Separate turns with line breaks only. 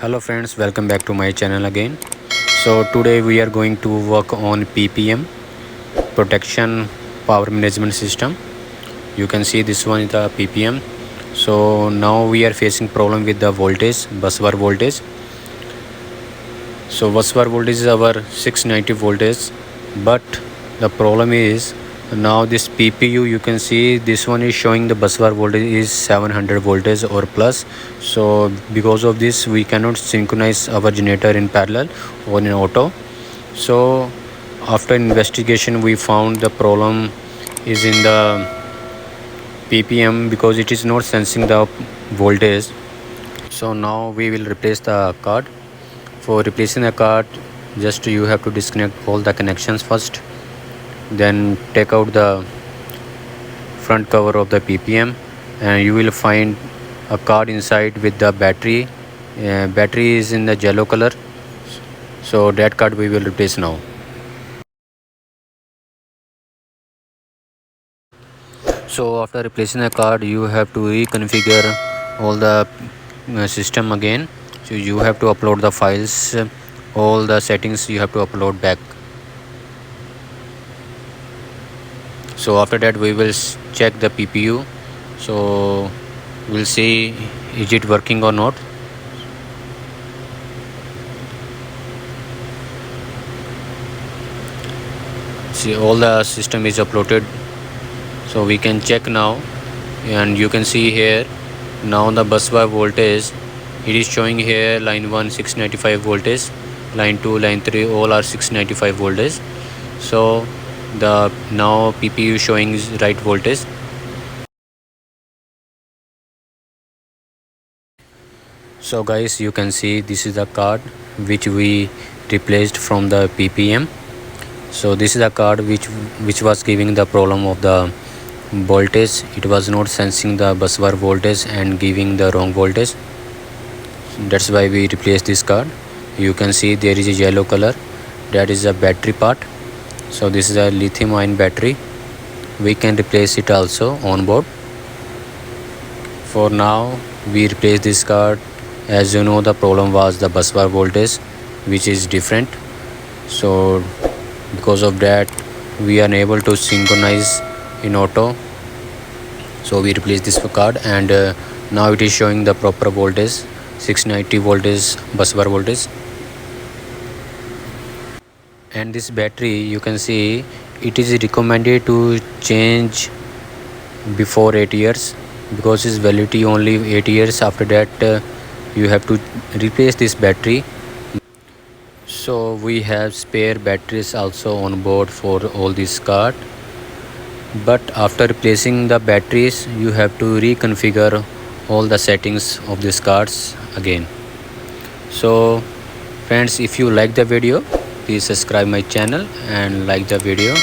Hello friends, welcome back to my channel again. So today we are going to work on PPM, protection power management system. You can see this one is the PPM. So now we are facing problem with the voltage, busbar voltage. So busbar voltage is our 690 voltage, but the problem is now this PPU, you can see this one is showing the busbar voltage is 700 voltage or plus. So because of this we cannot synchronize our generator in parallel or in auto. So after investigation we found the problem is in the PPM because it is not sensing the voltage. So now we will replace the card. For replacing the card, just you have to disconnect all the connections first, then take out the front cover of the PPM and you will find a card inside with the battery. Battery is in the yellow color, so that card we will replace now. So after replacing the card, you have to reconfigure all the system again. So you have to upload the files, all the settings you have to upload back. So after that we will check the PPU. So we'll see is it working or not. See, all the system is uploaded, so we can check now, and you can see here now the busbar voltage, it is showing here line 1 695 voltage, line 2, line 3 all are 695 voltage. So the now PPU showing is right voltage. So guys, you can see this is the card which we replaced from the PPM. So this is the card which was giving the problem of the voltage. It was not sensing the busbar voltage and giving the wrong voltage. That's why we replaced this card. You can see there is a yellow color, that is the battery part. So this is a lithium ion battery. We can replace it also on board. For now we replace this card. As you know, the problem was the busbar voltage which is different. So because of that we are unable to synchronize in auto. So we replace this card, and now it is showing the proper voltage, 690 voltage busbar voltage. And this battery, you can see it is recommended to change before 8 years because its validity only 8 years. After that you have to replace this battery. So we have spare batteries also on board for all this card, but after replacing the batteries you have to reconfigure all the settings of these cards again. So friends, if you like the video, please subscribe my channel and like the video.